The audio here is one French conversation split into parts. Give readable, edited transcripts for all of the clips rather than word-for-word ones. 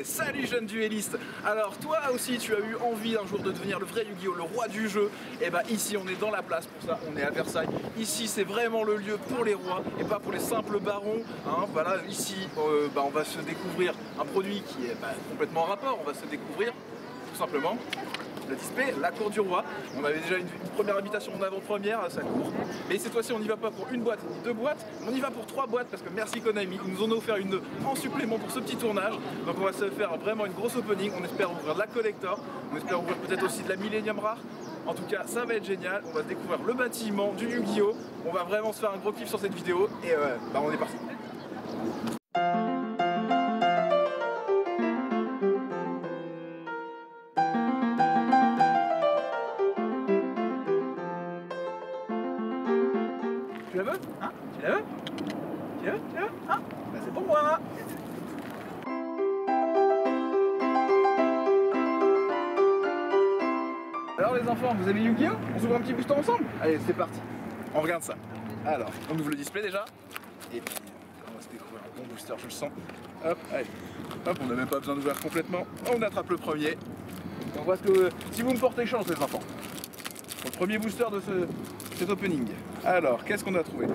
Hey, salut jeune duelliste. Alors toi aussi tu as eu envie un jour de devenir le vrai Yu-Gi-Oh, le roi du jeu. Et bah ici on est dans la place pour ça, on est à Versailles. Ici c'est vraiment le lieu pour les rois et pas pour les simples barons, hein. Voilà, ici on va se découvrir un produit qui est complètement en rapport. On va se découvrir tout simplement le display, la cour du roi. On avait déjà une première invitation en avant-première à sa cour. Mais cette fois-ci, on n'y va pas pour une boîte ni deux boîtes, on y va pour trois boîtes parce que merci Konami, ils nous en ont offert une en supplément pour ce petit tournage. Donc on va se faire vraiment une grosse opening. On espère ouvrir de la collector, on espère ouvrir peut-être aussi de la Millennium rare. En tout cas, ça va être génial. On va découvrir le bâtiment du Yu-Gi-Oh. On va vraiment se faire un gros kiff sur cette vidéo et on est parti. Tu la veux? Hein? Tu la veux? Tu la veux? Tu la veux? Hein? Bah c'est pour moi! Alors les enfants, vous aimez Yu-Gi-Oh? On s'ouvre un petit booster ensemble? Allez, c'est parti. On regarde ça. Alors, on ouvre le display déjà. Et puis, on va se découvrir un bon booster, je le sens. Hop, allez. Hop, on n'a même pas besoin d'ouvrir complètement. On attrape le premier. On voit si vous me portez chance les enfants. Le premier booster de cet opening. Alors, qu'est-ce qu'on a trouvé?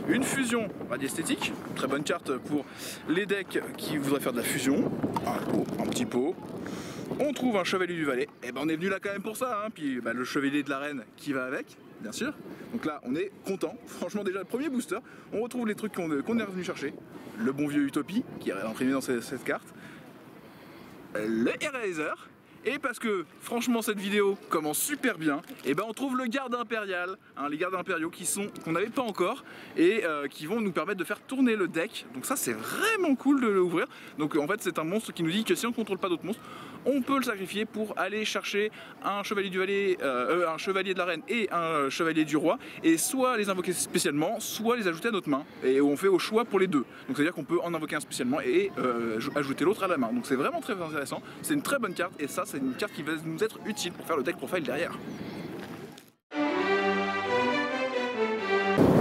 Une fusion radiesthétique, très bonne carte pour les decks qui voudraient faire de la fusion. Un petit pot. On trouve un chevalier du Valais. Et on est venu là quand même pour ça, hein. Puis le chevalier de la reine qui va avec, bien sûr. Donc là, on est content. Franchement, déjà le premier booster, on retrouve les trucs qu'on est revenu chercher. Le bon vieux Utopie qui est imprimé dans cette carte. Le Eraser. Et parce que franchement cette vidéo commence super bien, et on trouve le garde impérial, hein, les gardes impériaux qu'on n'avait pas encore et qui vont nous permettre de faire tourner le deck. Donc ça c'est vraiment cool de l'ouvrir. Donc en fait c'est un monstre qui nous dit que si on ne contrôle pas d'autres monstres, on peut le sacrifier pour aller chercher un chevalier du Valais, un chevalier de la reine et un chevalier du roi, et soit les invoquer spécialement, soit les ajouter à notre main. Et on fait au choix pour les deux. Donc c'est à dire qu'on peut en invoquer un spécialement et ajouter l'autre à la main. Donc c'est vraiment très intéressant. C'est une très bonne carte et ça c'est une carte qui va nous être utile pour faire le deck profile derrière.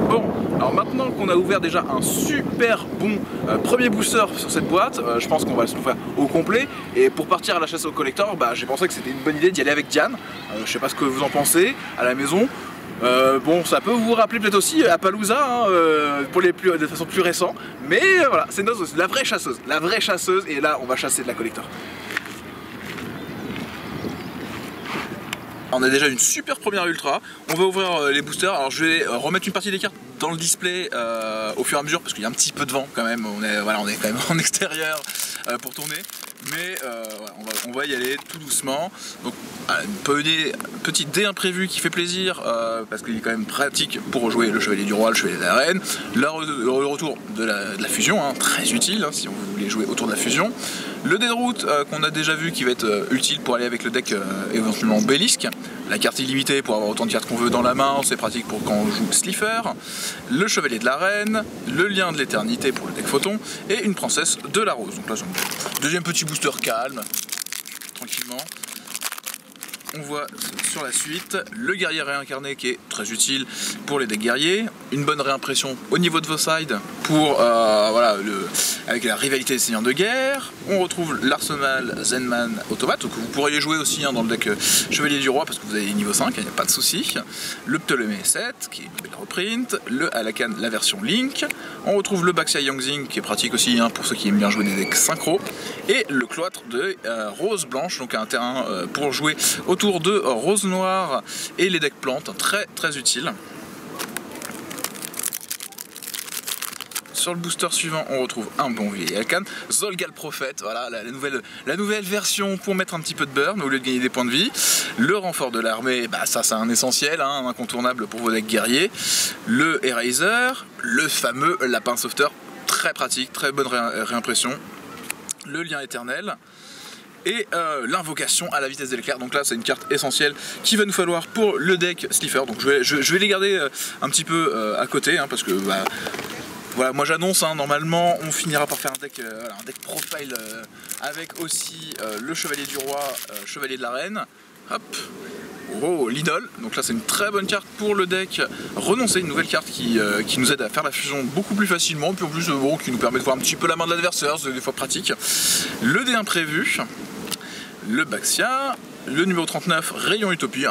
Bon, alors maintenant qu'on a ouvert déjà un super bon premier booster sur cette boîte, je pense qu'on va se le faire au complet. Et pour partir à la chasse au collector, j'ai pensé que c'était une bonne idée d'y aller avec Diane. Je sais pas ce que vous en pensez à la maison. Bon, ça peut vous rappeler peut-être aussi Appaloosa, hein, pour les de façon plus récente. Mais voilà, c'est la vraie chasseuse. La vraie chasseuse, et là on va chasser de la collector. On a déjà une super première ultra, on va ouvrir les boosters. Alors je vais remettre une partie des cartes dans le display au fur et à mesure parce qu'il y a un petit peu de vent quand même, on est quand même en extérieur pour tourner. Mais on va y aller tout doucement. Donc une petite dé imprévue qui fait plaisir parce qu'il est quand même pratique pour jouer le chevalier du roi, le chevalier de la reine. Le retour de la fusion, hein, très utile hein, si on voulait jouer autour de la fusion. Le dé de route qu'on a déjà vu qui va être utile pour aller avec le deck éventuellement Bélisque. La carte illimitée pour avoir autant de cartes qu'on veut dans la main, c'est pratique pour quand on joue Slifer. Le chevalier de la reine, le lien de l'éternité pour le deck photon et une princesse de la rose. Donc là, deuxième petit booster calme, tranquillement. On voit sur la suite le guerrier réincarné qui est très utile pour les decks guerriers. Une bonne réimpression au niveau de vos sides pour avec la rivalité des seigneurs de guerre. On retrouve l'arsenal Zenman Automate, que vous pourriez jouer aussi hein, dans le deck Chevalier du Roi parce que vous avez niveau 5, il n'y a pas de souci. Le Ptolémée 7 qui est une belle reprint. Le Alakan, la version Link. On retrouve le Baxia Yangzing qui est pratique aussi hein, pour ceux qui aiment bien jouer des decks synchro. Et le cloître de Rose Blanche, donc un terrain pour jouer autour de Rose Noire et les decks plantes, très très utile. Sur le booster suivant, on retrouve un bon vieil Alcan, Zolgal Prophète, voilà la nouvelle version pour mettre un petit peu de burn au lieu de gagner des points de vie. Le renfort de l'armée, ça c'est un essentiel, hein, un incontournable pour vos decks guerriers. Le Eraser, le fameux lapin sauveteur, très pratique, très bonne réimpression. Le lien éternel. Et l'invocation à la vitesse de l'éclair, donc là c'est une carte essentielle qu'il va nous falloir pour le deck Slifer. Donc je vais les garder un petit peu à côté hein, parce que voilà, moi j'annonce hein, normalement on finira par faire un deck profile avec aussi le chevalier du roi, chevalier de la reine. Hop. Oh, l'idole, donc là c'est une très bonne carte pour le deck. Renoncer, une nouvelle carte qui nous aide à faire la fusion beaucoup plus facilement, puis en plus bon, qui nous permet de voir un petit peu la main de l'adversaire, c'est des fois pratique. Le dé imprévu, le Baxia, le numéro 39, Rayon Utopie,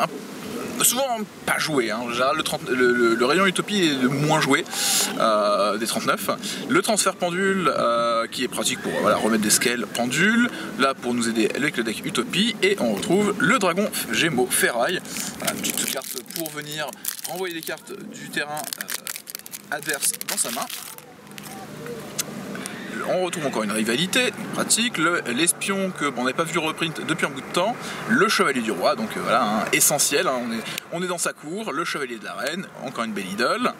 souvent pas joué, hein. En général le Rayon Utopie est le moins joué des 39. Le transfert pendule qui est pratique pour voilà, remettre des scales pendule, là pour nous aider avec le deck Utopie, et on retrouve le dragon Gémeaux Ferraille, voilà, une petite carte pour venir renvoyer des cartes du terrain adverse dans sa main. On retrouve encore une rivalité pratique, l'espion que on n'avait pas vu reprint depuis un bout de temps, le chevalier du roi, donc voilà, hein, essentiel, hein, on est dans sa cour, le chevalier de la reine, encore une belle idole,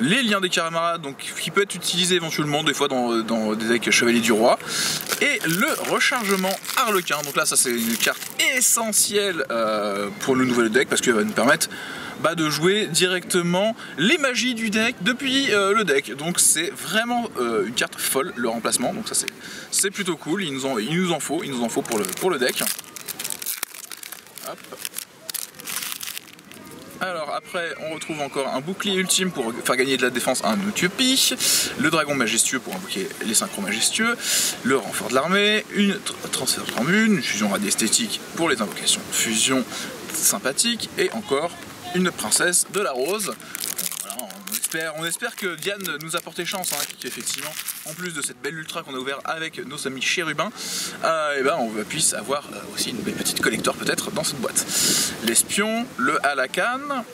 les liens des camarades, donc qui peut être utilisé éventuellement des fois dans des decks chevalier du roi, et le rechargement harlequin, donc là ça c'est une carte essentielle pour le nouvel deck parce qu'elle va nous permettre de jouer directement les magies du deck depuis le deck, donc c'est vraiment une carte folle le remplacement, donc ça c'est plutôt cool, il nous en faut pour le deck. Hop. Alors après on retrouve encore un bouclier ultime pour faire gagner de la défense à un Utopie, le dragon majestueux pour invoquer les synchros majestueux, le renfort de l'armée, une transfert de formule, une fusion radiesthétique pour les invocations fusion sympathique, et encore une princesse de la rose. Voilà, on espère que Diane nous a porté chance, hein, qu'effectivement, en plus de cette belle ultra qu'on a ouvert avec nos amis chérubins, on puisse avoir aussi une belle petite collector peut-être dans cette boîte. L'espion, le Halakan,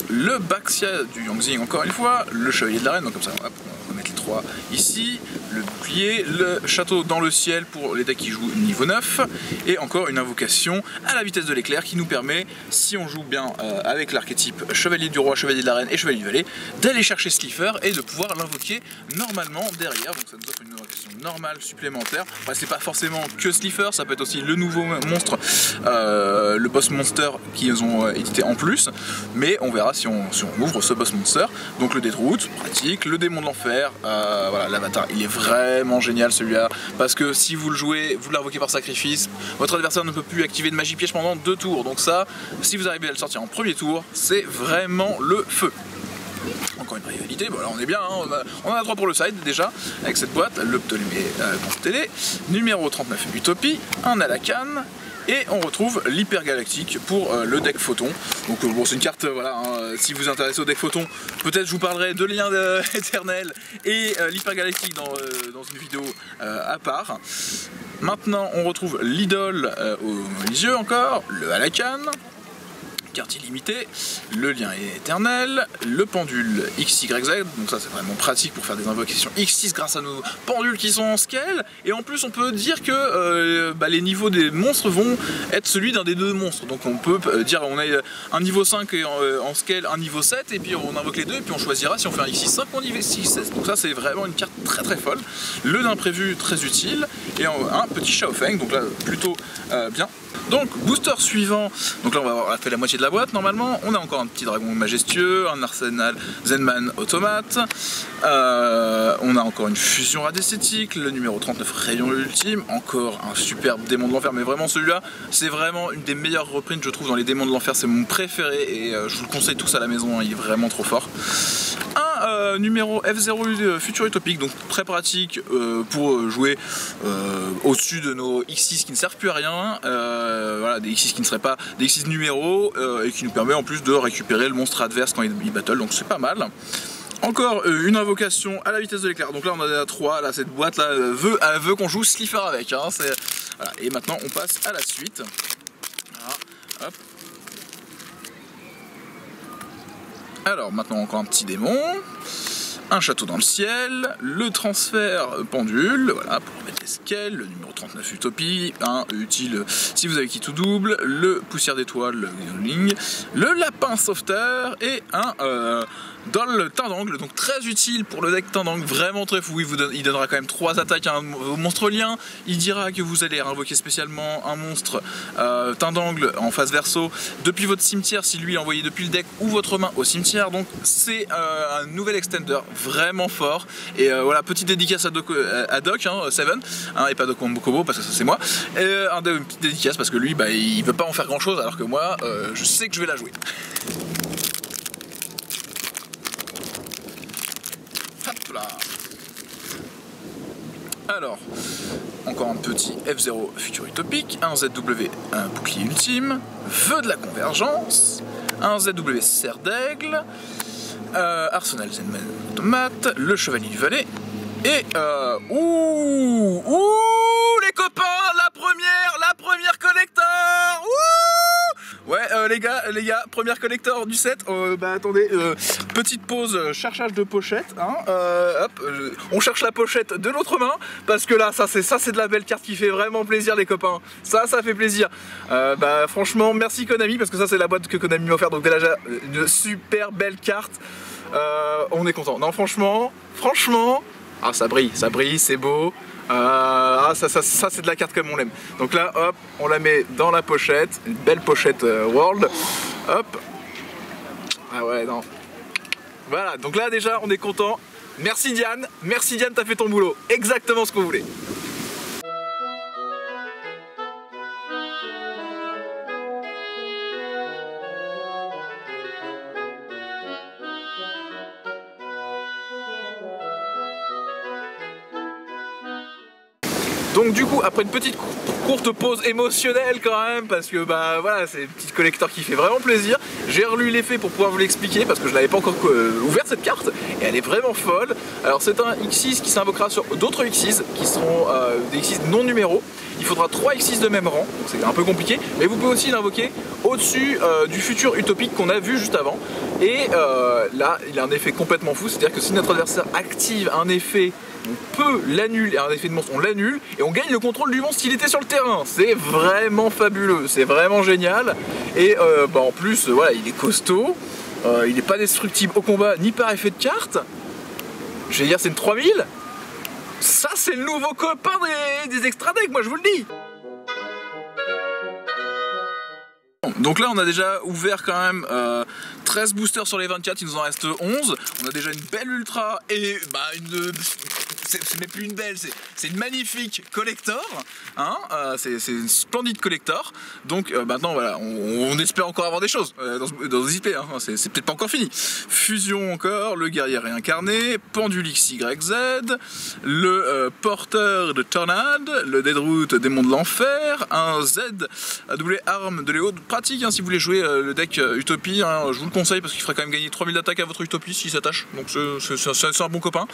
le Baxia du Yangzing encore une fois, le chevalier de la reine, donc comme ça on va mettre les trois ici, le bouclier, le château dans le ciel pour les decks qui jouent niveau 9, et encore une invocation à la vitesse de l'éclair qui nous permet, si on joue bien avec l'archétype chevalier du roi, chevalier de la reine et chevalier du valet, d'aller chercher Slifer et de pouvoir l'invoquer normalement derrière, donc ça nous offre une invocation normale supplémentaire. Enfin, c'est pas forcément que Slifer, ça peut être aussi le nouveau monstre, le boss monster qu'ils ont édité en plus, mais on verra si on ouvre ce boss monster. Donc le Deathroot, pratique, le démon de l'enfer, voilà, l'avatar il est vraiment génial celui-là, parce que si vous le jouez, vous l'invoquez par sacrifice, votre adversaire ne peut plus activer de magie piège pendant 2 tours, donc ça, si vous arrivez à le sortir en premier tour, c'est vraiment le feu. Encore une rivalité, voilà, on est bien, hein, on en a 3 pour le side déjà, avec cette boîte, le Ptolémée télé, numéro 39 Utopie, un Halakan, et on retrouve l'hypergalactique pour le deck Photon. Donc bon, c'est une carte, voilà, hein, si vous vous intéressez au deck Photon, peut-être je vous parlerai de lien éternel et l'hypergalactique dans une vidéo à part. Maintenant on retrouve l'idole aux yeux encore, le Halakan, carte illimitée, le lien éternel, le pendule XYZ, donc ça c'est vraiment pratique pour faire des invocations X6 grâce à nos pendules qui sont en scale, et en plus on peut dire que les niveaux des monstres vont être celui d'un des 2 monstres, donc on peut dire on a un niveau 5 en scale, un niveau 7, et puis on invoque les deux, et puis on choisira si on fait un X6 5 ou un niveau 6, donc ça c'est vraiment une carte très très folle, le d'imprévu très utile, et un petit Shaofeng, donc là plutôt bien. Donc booster suivant, donc là on va avoir fait la moitié de la boîte normalement, on a encore un petit dragon majestueux, un arsenal Zenman automate, on a encore une fusion radiesthétique, le numéro 39 Rayon ultime, encore un superbe démon de l'enfer, mais vraiment celui-là c'est vraiment une des meilleures reprints je trouve dans les démons de l'enfer, c'est mon préféré et je vous le conseille tous à la maison, hein, il est vraiment trop fort. Un numéro F0 futur utopique, donc très pratique pour jouer au-dessus de nos X6 qui ne servent plus à rien, voilà, des X6 qui ne seraient pas des X6 numéros, et qui nous permet en plus de récupérer le monstre adverse quand il battle, donc c'est pas mal. Encore une invocation à la vitesse de l'éclair, donc là on en a 3, là cette boîte là veut qu'on joue Slifer avec, hein, voilà. Et maintenant on passe à la suite. Voilà. Hop. Alors maintenant encore un petit démon, un château dans le ciel, le transfert pendule, voilà, pour remettre les scales, le numéro 39 Utopie, utile si vous avez qui tout double, le poussière d'étoile, le Gnoling, le lapin sauveteur et un dans le teint d'angle, donc très utile pour le deck teint d'angle, vraiment très fou. Il donnera quand même 3 attaques à un monstre lien. Il dira que vous allez invoquer spécialement un monstre teint d'angle en face verso depuis votre cimetière si lui est envoyé depuis le deck ou votre main au cimetière. Donc c'est un nouvel extender vraiment fort. Et voilà, petite dédicace à Doc, Seven, et pas Doc Kobo parce que ça c'est moi. Et une petite dédicace parce que lui bah, il veut pas en faire grand chose alors que moi je sais que je vais la jouer. Hop là. Alors, encore un petit F0 futur utopique, un ZW, un bouclier ultime, vœu de la convergence, un ZW serre d'aigle, Arsenal Zenman automate, le chevalier du valet, et ouh, les copains, la première collector, ouais, les gars, première collector du set. Bah attendez, petite pause, cherchage de pochette. On cherche la pochette de l'autre main parce que là, ça c'est de la belle carte qui fait vraiment plaisir, les copains. Ça fait plaisir. Bah franchement, merci Konami parce que ça c'est la boîte que Konami m'a offert. Donc déjà une super belle carte. On est content. Non franchement, ah ça brille, c'est beau. Ça c'est de la carte comme on l'aime. Donc là hop, on la met dans la pochette, une belle pochette World. Hop. Ah ouais non. Voilà, donc là déjà on est content. Merci Diane, t'as fait ton boulot. Exactement ce qu'on voulait. Donc du coup, après une petite courte pause émotionnelle quand même, parce que bah voilà, c'est une petite collector qui fait vraiment plaisir. J'ai relu l'effet pour pouvoir vous l'expliquer, parce que je l'avais pas encore ouvert cette carte, et elle est vraiment folle. Alors c'est un X6 qui s'invoquera sur d'autres X6, qui seront des X6 non numéros. Il faudra 3 X6 de même rang, donc c'est un peu compliqué, mais vous pouvez aussi l'invoquer au-dessus du futur utopique qu'on a vu juste avant. Et là, il a un effet complètement fou, c'est-à-dire que si notre adversaire active un effet, on peut l'annuler, un effet de monstre, on l'annule et on gagne le contrôle du monstre s'il était sur le terrain. C'est vraiment fabuleux, c'est vraiment génial. Et bah en plus, voilà, il est costaud, il n'est pas destructible au combat ni par effet de carte. Je vais dire, c'est une 3000. Ça, c'est le nouveau copain des extra decks, moi je vous le dis. Donc là on a déjà ouvert quand même 13 boosters sur les 24, il nous en reste 11. On a déjà une belle ultra et bah c'est même plus une belle, c'est une magnifique collector, hein, c'est une splendide collector. Donc maintenant voilà, on espère encore avoir des choses dans ce IP, hein, c'est peut-être pas encore fini. Fusion encore, le guerrier réincarné, Pendule XYZ, le porteur de Tornade, le Deadroot démon de l'enfer, un ZW arme de Léo, pratique hein, si vous voulez jouer le deck Utopie, hein, je vous le conseille parce qu'il fera quand même gagner 3000 d'attaque à votre Utopie s'il s'attache, donc c'est un bon copain.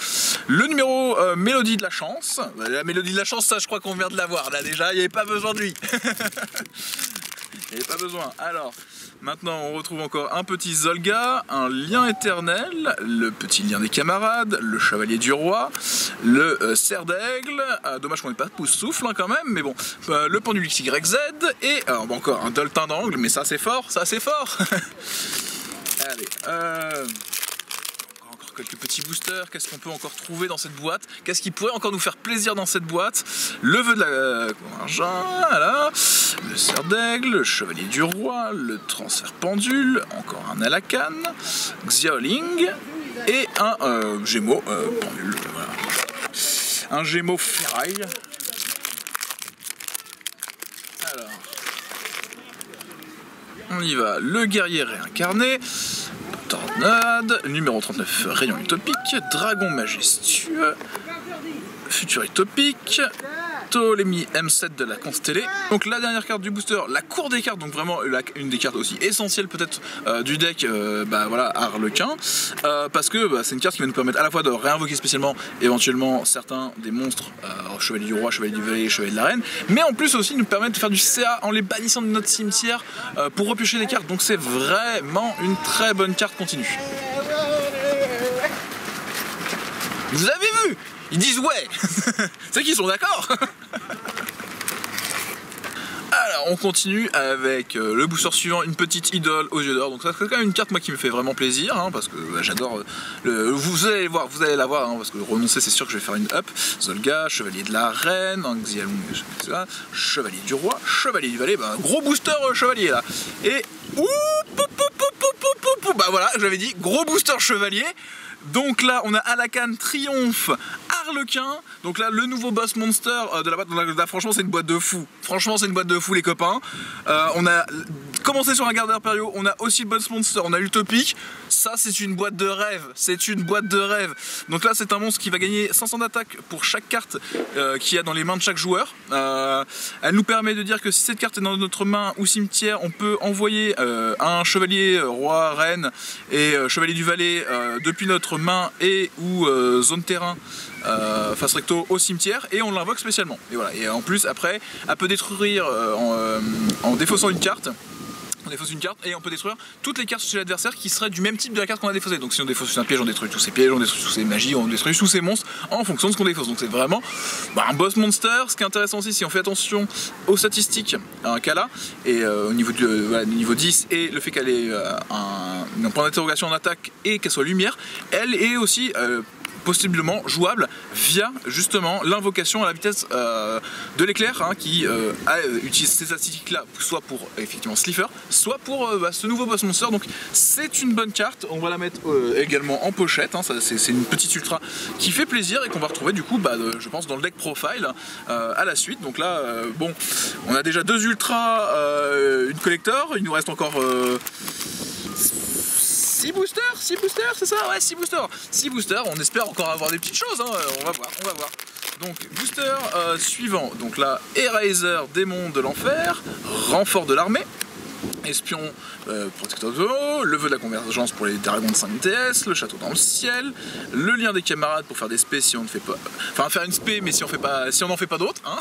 Le numéro Mélodie de la chance, la Mélodie de la chance, ça je crois qu'on vient de l'avoir là déjà, il n'y avait pas besoin de lui. Il n'y avait pas besoin. Alors, maintenant on retrouve encore un petit Zolga, un lien éternel, le petit lien des camarades, le chevalier du roi, le cerf d'aigle, dommage qu'on n'ait pas de pouce-souffle hein, quand même, mais bon, le pendule XYZ, et encore un doltin d'angle, mais ça c'est fort, Allez, quelques petits boosters, qu'est-ce qu'on peut encore trouver dans cette boîte, qu'est-ce qui pourrait encore nous faire plaisir dans cette boîte, le vœu de la voilà, le cerf d'aigle, le chevalier du roi, le transfert pendule, encore un Alakan, Xiaoling et un Gémeaux pendule, voilà. Un Gémeaux ferraille. Alors, on y va, le guerrier réincarné, Tornade, numéro 39, rayon utopique, dragon majestueux, futur utopique, Ptolémie M7 de la constellée. Donc la dernière carte du booster, la cour des cartes, donc vraiment une des cartes aussi essentielles peut-être du deck, voilà, Harlequin, parce que c'est une carte qui va nous permettre à la fois de réinvoquer spécialement éventuellement certains des monstres, chevalier du roi, chevalier du valet, chevalier de la reine, mais en plus aussi nous permettre de faire du CA en les bannissant de notre cimetière pour repiocher des cartes, donc c'est vraiment une très bonne carte continue. Vous avez vu? Ils disent ouais. C'est qu'ils sont d'accord. on continue avec le booster suivant, une petite idole aux yeux d'or. Donc ça c'est quand même une carte moi qui me fait vraiment plaisir, hein, parce que bah, j'adore. Vous allez la voir, hein, parce que renoncer c'est sûr que je vais faire une up. Zolga, chevalier de la reine, Xialong, chevalier du roi, chevalier du valet, bah, gros booster chevalier là. Et bah voilà, j'avais dit gros booster chevalier. Donc là on a Alakan, Triomphe, Harlequin. Donc là le nouveau boss monster de la boîte. Donc là, franchement c'est une boîte de fou. Franchement c'est une boîte de fou les copains. On a commencé sur un garde impériaux, on a aussi le boss monster, on a l'utopique. Ça c'est une boîte de rêve. C'est une boîte de rêve. Donc là c'est un monstre qui va gagner 500 d'attaque pour chaque carte qu'il y a dans les mains de chaque joueur. Elle nous permet de dire que si cette carte est dans notre main ou cimetière, on peut envoyer un chevalier, roi, reine et chevalier du valet depuis notre main et ou zone terrain face recto au cimetière, et on l'invoque spécialement. Et voilà. Et en plus après elle peut détruire en défaussant une carte. On défausse une carte et on peut détruire toutes les cartes chez l'adversaire qui seraient du même type de la carte qu'on a défaussée. Donc si on défausse un piège, on détruit tous ces pièges, on détruit tous ces magies, on détruit tous ces monstres en fonction de ce qu'on défausse. Donc c'est vraiment un boss monster. Ce qui est intéressant aussi, si on fait attention aux statistiques qu'elle a, et au niveau du niveau 10, et le fait qu'elle ait un point d'interrogation en attaque et qu'elle soit lumière, elle est aussi possiblement jouable via justement l'invocation à la vitesse de l'éclair, hein, qui utilise ces statistiques là soit pour effectivement Slifer, soit pour ce nouveau boss monster. Donc c'est une bonne carte, on va la mettre également en pochette, hein, c'est une petite ultra qui fait plaisir et qu'on va retrouver du coup je pense dans le deck profile à la suite. Donc là bon, on a déjà 2 ultras, une collector, il nous reste encore 6 boosters, c'est ça? Ouais, 6 boosters. 6 boosters, on espère encore avoir des petites choses, hein. On va voir. Donc, booster suivant. Donc là, Eraser, démon de l'enfer, renfort de l'armée, espion, protecteur de l'eau, le vœu de la convergence pour les dragons de 5 TS, le château dans le ciel, le lien des camarades pour faire des spés si on ne fait pas. Enfin, faire une spé, mais si on n'en fait pas d'autres, hein.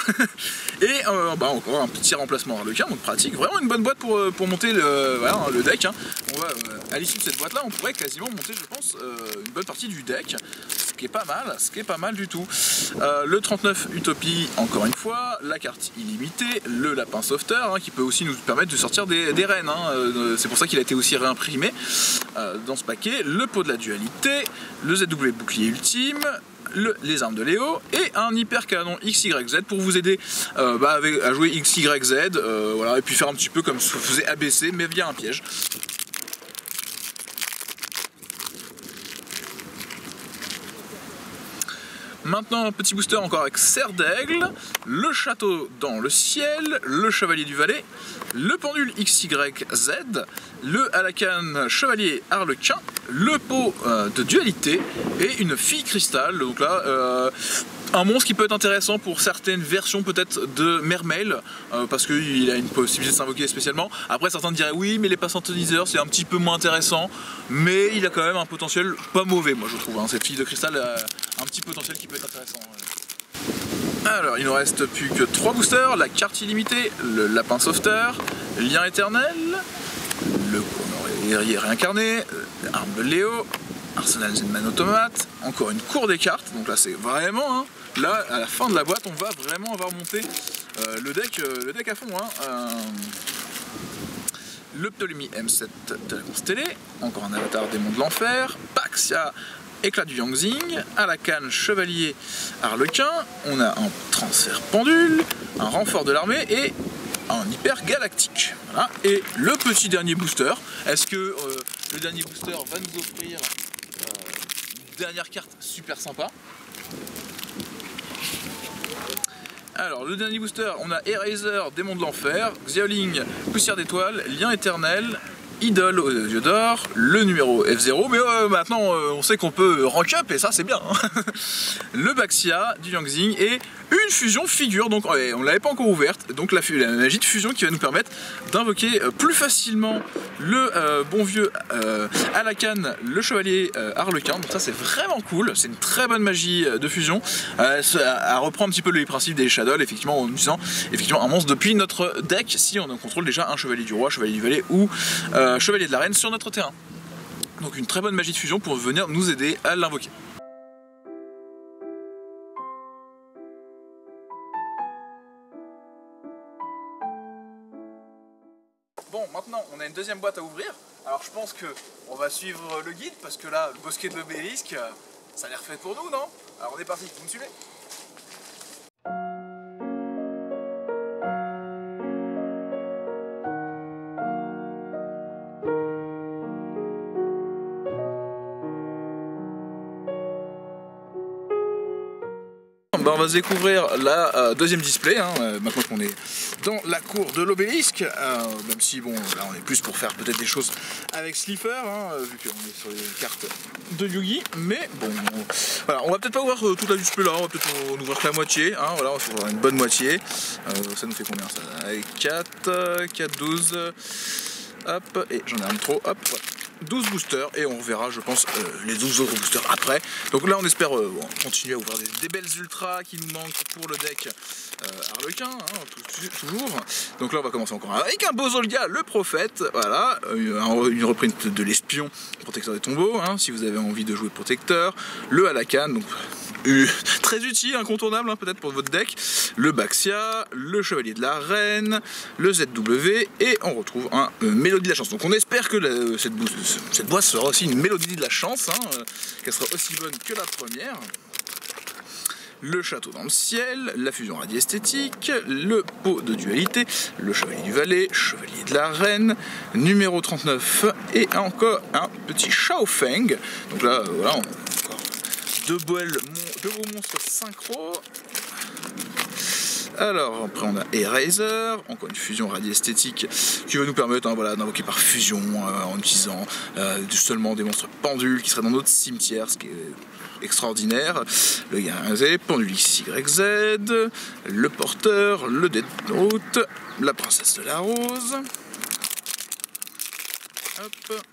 Et encore un petit remplacement Harlequin, donc pratique. Vraiment une bonne boîte pour monter le deck, hein. On va, à l'issue de cette boîte là, on pourrait quasiment monter, je pense, une bonne partie du deck, ce qui est pas mal du tout. Le 39 Utopie, encore une fois, la carte illimitée, le lapin sauveteur, hein, qui peut aussi nous permettre de sortir des reines, hein. C'est pour ça qu'il a été aussi réimprimé dans ce paquet. Le pot de la dualité, le ZW bouclier ultime, les armes de Léo et un hyper canon XYZ pour vous aider à jouer XYZ, voilà, et puis faire un petit peu comme ce que faisait ABC mais via un piège. Maintenant, un petit booster encore avec Serre d'Aigle, le château dans le ciel, le chevalier du valet, le pendule XYZ, le Alakan chevalier Harlequin, le pot de dualité et une fille cristal. Donc là, un monstre qui peut être intéressant pour certaines versions peut-être de Mermail, parce qu'il a une possibilité de s'invoquer spécialement. Après certains diraient oui mais les passantoniseurs c'est un petit peu moins intéressant, mais il a quand même un potentiel pas mauvais moi je trouve, hein. Cette fille de cristal a un petit potentiel qui peut être intéressant. Alors il ne reste plus que 3 boosters, la carte illimitée, le lapin sauveteur, lien éternel, le guerrier réincarné, arme de Léo, Arsenal Zenman automate, encore une cour des cartes, donc là c'est vraiment, hein, là à la fin de la boîte on va vraiment avoir monté le deck à fond, hein. Le Ptolemy M7 de la constellée, encore un avatar démon de l'enfer, Paxia, éclat du Yangzing, Alakan chevalier Harlequin, on a un transfert pendule, un renfort de l'armée et un hyper galactique. Voilà. Et le petit dernier booster, est-ce que le dernier booster va nous offrir une dernière carte super sympa? Alors le dernier booster, on a Eraser, démon de l'enfer, Xiaoling, poussière d'étoile, lien éternel, idole aux yeux d'or, le numéro F0, mais maintenant on sait qu'on peut rank up et ça c'est bien, hein. Le Baxia du Yangzing et une fusion figure, donc on l'avait pas encore ouverte, donc la magie de fusion qui va nous permettre d'invoquer plus facilement le bon vieux Alakan, le chevalier Harlequin. Donc ça c'est vraiment cool, c'est une très bonne magie de fusion. Elle reprend un petit peu le principe des Shadows, effectivement en utilisant effectivement un monstre depuis notre deck si on contrôle déjà un chevalier du roi, chevalier du valet ou chevalier de la reine sur notre terrain. Donc une très bonne magie de fusion pour venir nous aider à l'invoquer. Bon, maintenant on a une deuxième boîte à ouvrir. Alors je pense que on va suivre le guide parce que là, le bosquet de l'obélisque, ça a l'air fait pour nous, non? Alors on est parti, vous me suivez? Ben, on va se découvrir la deuxième display, hein, maintenant qu'on est dans la cour de l'obélisque, même si bon, là on est plus pour faire peut-être des choses avec Slifer, hein, vu qu'on est sur les cartes de Yu-Gi, mais bon, voilà, on va peut-être pas ouvrir toute la display là, on va peut-être en ouvrir que la moitié, hein, voilà, on va ouvrir une bonne moitié, ça nous fait combien ça? Avec 4, 12, hop, et j'en ai un trop, hop, voilà. 12 boosters et on verra je pense les 12 autres boosters après. Donc là on espère continuer à ouvrir des belles ultras qui nous manquent pour le deck Harlequin, hein, toujours. Donc là on va commencer encore avec un beau Zolga, le prophète, voilà, une reprint de l'espion, protecteur des tombeaux, hein, si vous avez envie de jouer protecteur, le Halakan, donc très utile, incontournable, hein, peut-être pour votre deck, le Baxia, le Chevalier de la Reine, le ZW, et on retrouve un Mélodie de la Chance. Donc on espère que cette boîte sera aussi une Mélodie de la Chance, hein, qu'elle sera aussi bonne que la première. Le Château dans le ciel, la fusion radiesthétique, le pot de dualité, le Chevalier du Valet, Chevalier de la Reine, numéro 39, et encore un petit Shaofeng. Donc là, voilà, on a encore deux beaux monstres synchro. Alors, après on a Eraser, encore une fusion radiesthétique qui va nous permettre, hein, voilà, d'invoquer par fusion en utilisant seulement des monstres pendules qui seraient dans notre cimetière, ce qui est extraordinaire. Le Guerrier Pendule XYZ, le Porteur, le Dead Note, la Princesse de la Rose. Hop.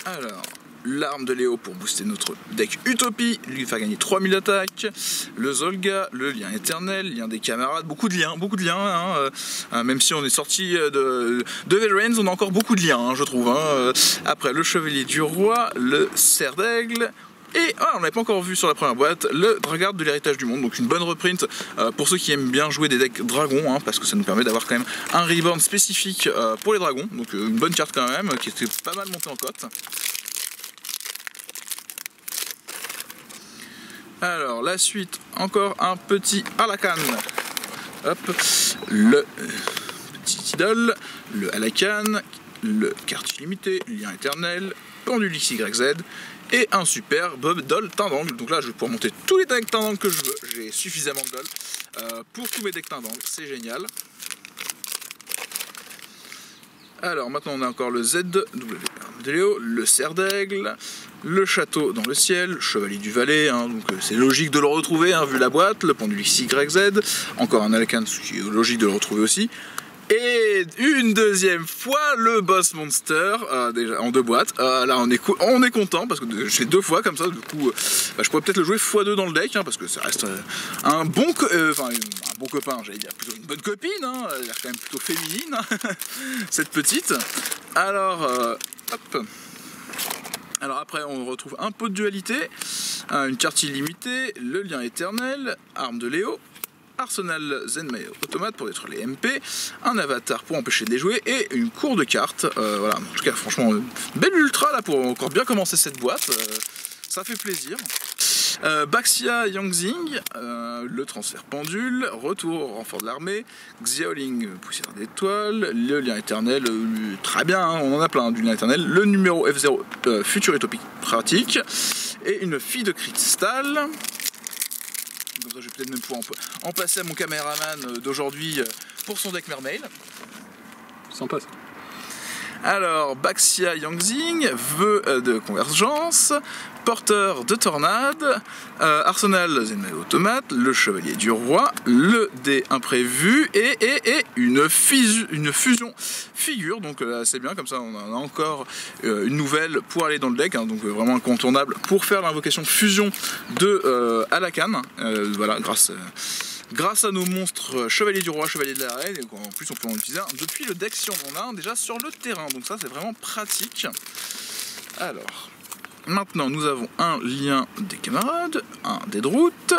Alors, l'arme de Léo pour booster notre deck Utopie, lui faire gagner 3000 d'attaque, le Zolga, le lien éternel, lien des camarades, beaucoup de liens, hein, même si on est sorti de Veterans, on a encore beaucoup de liens, hein, je trouve. Hein. Après le Chevalier du Roi, le Cerf d'Aigle, et on n'avait pas encore vu sur la première boîte, le Dragard de l'Héritage du Monde, donc une bonne reprint pour ceux qui aiment bien jouer des decks dragons, hein, parce que ça nous permet d'avoir quand même un reborn spécifique pour les dragons, donc une bonne carte quand même, qui était pas mal montée en cote. Alors la suite, encore un petit Halakan. Hop, le petit idole, le Halakan, le carte illimitée, lien éternel, pendule XYZ et un super Bob Doll Tindangle. Donc là je vais pouvoir monter tous les decks Tindangle que je veux, j'ai suffisamment de Doll pour tous mes decks Tindangle, c'est génial. Alors maintenant on a encore le ZW de Léo, le Cerf d'Aigle, le Château dans le ciel, Chevalier du Valet, hein, donc c'est logique de le retrouver, hein, vu la boîte, le pendule XYZ, encore un Halakan, ce qui est logique de le retrouver aussi. Et une deuxième fois le Boss Monster, déjà en 2 boîtes. Là on est content parce que j'ai 2 fois comme ça, du coup je pourrais peut-être le jouer x2 dans le deck, hein, parce que ça reste un bon copain, j'allais dire plutôt une bonne copine, hein, elle a l'air quand même plutôt féminine, cette petite. Alors, hop. Alors après on retrouve un pot de dualité, une carte illimitée, le lien éternel, arme de Léo, Arsenal Zenmei automate pour détruire les MP, un avatar pour empêcher de les jouer et une cour de cartes. Voilà, en tout cas franchement belle ultra là pour encore bien commencer cette boîte, ça fait plaisir. Baxia Yangzing, le transfert pendule, retour au renfort de l'armée, Xiaoling poussière d'étoiles, le lien éternel, très bien, hein, on en a plein du lien éternel, le numéro F0 futur utopique pratique, et une fille de cristal. Donc ça, je vais peut-être même pouvoir en passer à mon caméraman d'aujourd'hui pour son deck Mermail. Sympa ça. Alors, Baxia Yangzing, vœu de convergence, porteur de tornade, Arsenal Zenmei automate, le Chevalier du Roi, le dé imprévu et une fusion figure. Donc c'est bien, comme ça on a encore une nouvelle pour aller dans le deck, hein, donc vraiment incontournable pour faire l'invocation fusion de Halakan. Voilà, grâce à nos monstres Chevalier du Roi, Chevalier de la Reine, et en plus on peut en utiliser un depuis le deck si on en a un déjà sur le terrain, donc ça c'est vraiment pratique. Alors, maintenant nous avons un lien des camarades, un dé de route,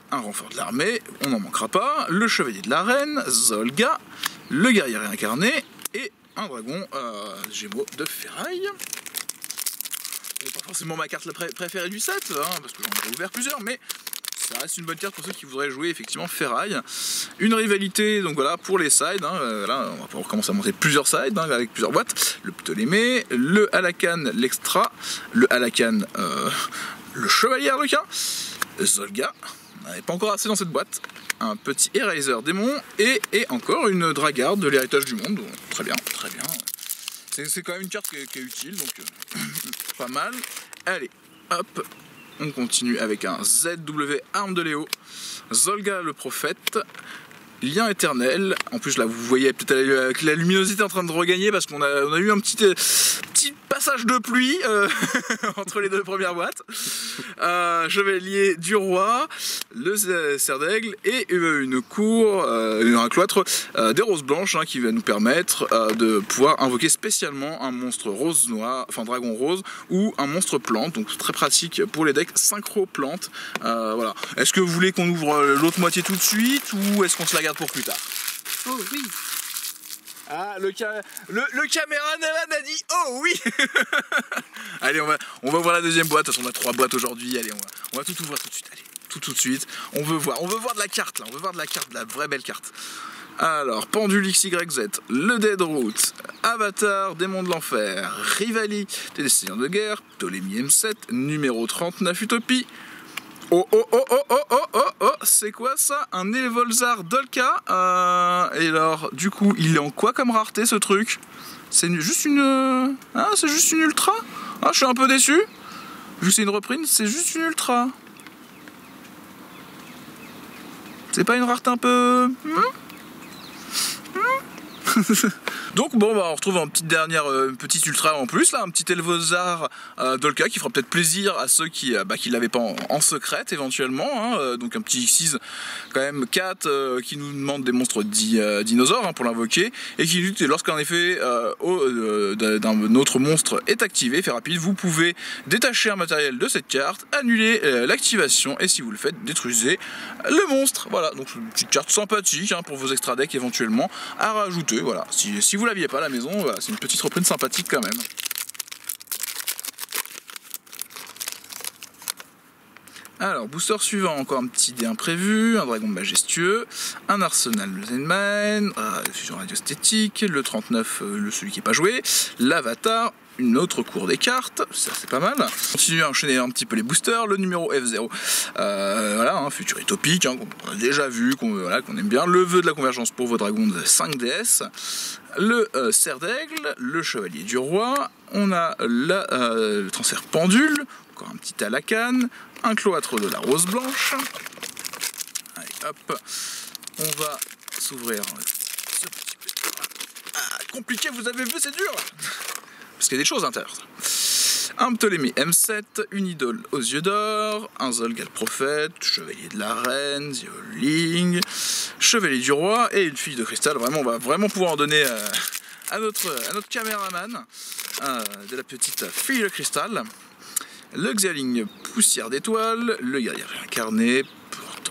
un renfort de l'armée, on n'en manquera pas, le Chevalier de la Reine, Zolga, le guerrier réincarné, et un dragon Gémeaux de ferraille. C'est pas forcément ma carte préférée du set, hein, parce que j'en ai ouvert plusieurs, mais ça reste une bonne carte pour ceux qui voudraient jouer effectivement ferraille. Une rivalité, donc voilà, pour les sides. Hein, là, on va pouvoir commencer à monter plusieurs sides hein, avec plusieurs boîtes. Le Ptolémée, le Alakan, l'Extra, le Alakan, le Chevalier Arlequin, Zolga. On n'avait pas encore assez dans cette boîte. Un petit Eraser Démon et encore une Dragarde de l'héritage du monde. Donc, très bien, très bien. C'est quand même une carte qui est utile, donc pas mal. Allez, hop, on continue avec un ZW Arme de Léo, Zolga le Prophète, Lien Éternel. En plus là, vous voyez peut-être la luminosité en train de regagner parce qu'on a eu un petit passage de pluie entre les deux premières boîtes. Chevalier du Roi, le cerf d'aigle et une cour, un cloître des roses blanches hein, qui va nous permettre de pouvoir invoquer spécialement un monstre rose noir, enfin dragon rose ou un monstre plante, donc très pratique pour les decks synchro plantes. Voilà. Est-ce que vous voulez qu'on ouvre l'autre moitié tout de suite ou est-ce qu'on se la garde pour plus tard? Oh oui. Ah, le caméraman a dit oh oui. Allez, on va ouvrir la deuxième boîte. De toute façon, on a 3 boîtes aujourd'hui. Allez, on va tout ouvrir tout de suite. Allez, tout de suite. On veut voir de la carte là. On veut voir de la carte, de la vraie belle carte. Alors, Pendule XYZ, le Deadroot, Avatar, Démon de l'Enfer, Rivali, des Seigneurs de Guerre, Ptolémée M7, numéro 39 Utopie. Oh, c'est quoi ça? Un Evolzar Dolka. Et alors, du coup, il est en quoi comme rareté ce truc? C'est juste une... Ah, c'est juste une ultra? Ah, je suis un peu déçu. Vu que c'est une reprint, c'est juste une ultra. C'est pas une rareté un peu... Donc bon, bah, on retrouve en petite dernière petite ultra en plus là, un petit Evolzar Dolka qui fera peut-être plaisir à ceux qui l'avaient pas en secrète éventuellement hein, donc un petit X6 quand même 4 qui nous demande des monstres dinosaures hein, pour l'invoquer et qui lutte lorsqu'en effet d'un autre monstre est activé, fait rapide, vous pouvez détacher un matériel de cette carte, annuler l'activation et si vous le faites, détruisez le monstre. Voilà, donc une petite carte sympathique hein, pour vos extra decks éventuellement à rajouter. Voilà, si vous l'aviez pas à la maison, voilà, c'est une petite reprint sympathique quand même. Alors, booster suivant, encore un petit dé imprévu, un dragon majestueux, un arsenal de Zenman, la fusion radiosthétique, le 39, celui qui n'est pas joué, l'avatar, une autre cour des cartes, ça c'est pas mal. On continue à enchaîner un petit peu les boosters, le numéro F0, voilà, hein, futur utopique, hein, qu'on a déjà vu, qu'on aime bien, le vœu de la convergence pour vos dragons de 5 DS, le cerf d'aigle, le chevalier du roi, on a le transfert pendule, encore un petit Alakan, un cloître de la rose blanche. Allez hop, on va s'ouvrir ce petit peu. Ah, compliqué, vous avez vu, c'est dur parce qu'il y a des choses à l'intérieur. Un Ptolémée M7, une idole aux yeux d'or, un Zolga le prophète, chevalier de la reine, Zioling, chevalier du roi et une fille de cristal. Vraiment, on va vraiment pouvoir en donner à notre caméraman de la petite fille de cristal. Le Xialing poussière d'étoiles, le guerrier réincarné,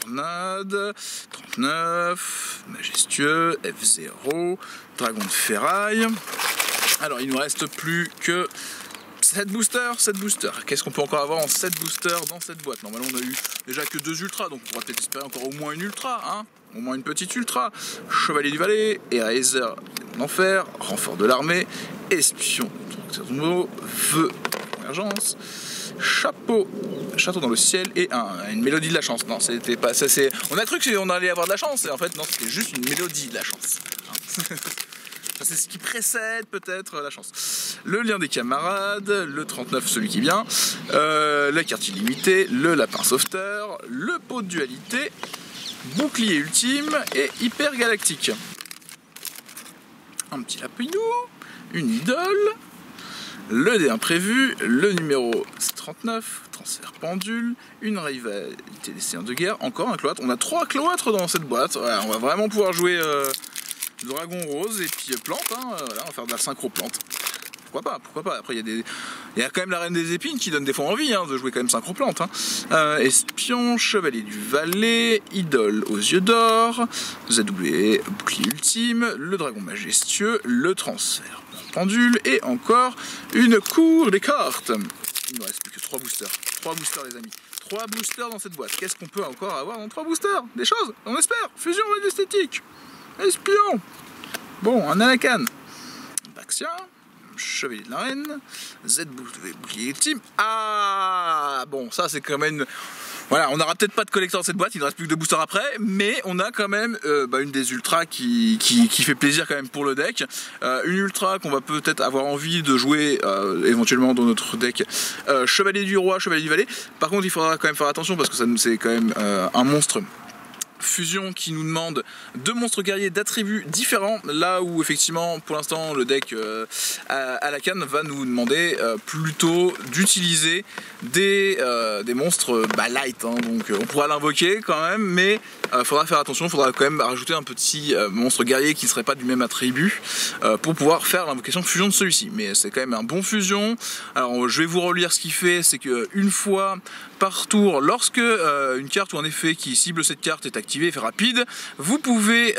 tornade, 39, majestueux, F0, dragon de ferraille. Alors il nous reste plus que 7 boosters. Qu'est-ce qu'on peut encore avoir en 7 boosters dans cette boîte? Normalement on a eu déjà que 2 ultras, donc on pourra peut-être espérer encore au moins une ultra, hein, au moins une petite ultra. Chevalier du Valais, Eraser d'Enfer, renfort de l'armée, espion, vœu de convergence, château dans le ciel et une mélodie de la chance. Non, c'était pas ça. On a cru qu'on allait avoir de la chance et en fait non, c'était juste une mélodie de la chance. Hein. Ça c'est ce qui précède peut-être la chance. Le lien des camarades, le 39 celui qui vient, la carte illimitée, le lapin sauveteur, le pot de dualité, bouclier ultime et hyper galactique. Un petit lapinou, une idole. Le dé imprévu, le numéro 39, transfert pendule, une rivalité des seigneurs de guerre, encore un cloître. On a 3 cloîtres dans cette boîte. Voilà, on va vraiment pouvoir jouer dragon rose et puis plante. Hein, voilà, on va faire de la synchro plante. Pourquoi pas? Après, il Il y a quand même la Reine des Épines qui donne des fois envie de jouer quand même synchroplante. Espion, Chevalier du Valais, Idole aux yeux d'or, ZW, Bouclier ultime, le Dragon majestueux, le transfert, pendule et encore une cour des cartes. Il ne reste plus que 3 boosters. 3 boosters les amis. 3 boosters dans cette boîte. Qu'est-ce qu'on peut encore avoir dans 3 boosters? Des choses, on espère. Fusion esthétique. Espion. Bon, un Anakan. Baxia. Chevalier de la Reine. ZW, Bouclier ultime. Ah bon, ça c'est quand même... Voilà, on n'aura peut-être pas de collector dans cette boîte, il ne reste plus que 2 boosters après, mais on a quand même une des ultras qui fait plaisir quand même pour le deck. Une ultra qu'on va peut-être avoir envie de jouer éventuellement dans notre deck. Chevalier du Roi, Chevalier du Valet. Par contre, il faudra quand même faire attention parce que c'est quand même un monstre. Fusion qui nous demande 2 monstres guerriers d'attributs différents, là où effectivement pour l'instant le deck à la canne va nous demander plutôt d'utiliser des monstres light, donc on pourra l'invoquer quand même, mais il faudra faire attention, il faudra quand même rajouter un petit monstre guerrier qui ne serait pas du même attribut pour pouvoir faire l'invocation fusion de celui-ci, mais c'est quand même un bon fusion. Alors je vais vous relire ce qu'il fait, c'est qu'une fois par tour, lorsque une carte ou un effet qui cible cette carte est activé, effet rapide, vous pouvez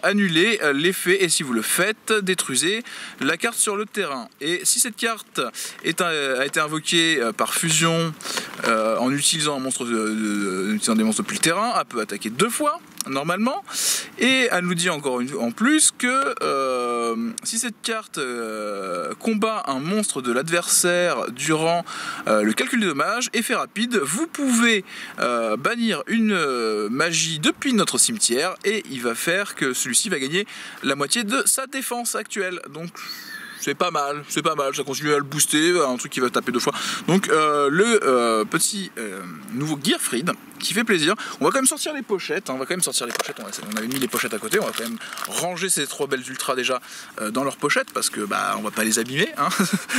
annuler l'effet et si vous le faites, détruisez la carte sur le terrain. Et si cette carte a été invoquée par fusion en utilisant un monstre utilisant des monstres depuis le terrain, elle peut attaquer 2 fois normalement, et elle nous dit encore en plus que si cette carte combat un monstre de l'adversaire durant le calcul des dommages, effet rapide, vous pouvez bannir une magie depuis notre cimetière et il va faire que celui-ci va gagner la moitié de sa défense actuelle. Donc c'est pas mal, ça continue à le booster, un truc qui va taper 2 fois. Donc le petit nouveau Gearfried qui fait plaisir. On va quand même sortir les pochettes, on avait mis les pochettes à côté, on va quand même ranger ces 3 belles ultras déjà dans leurs pochettes parce que on va pas les abîmer,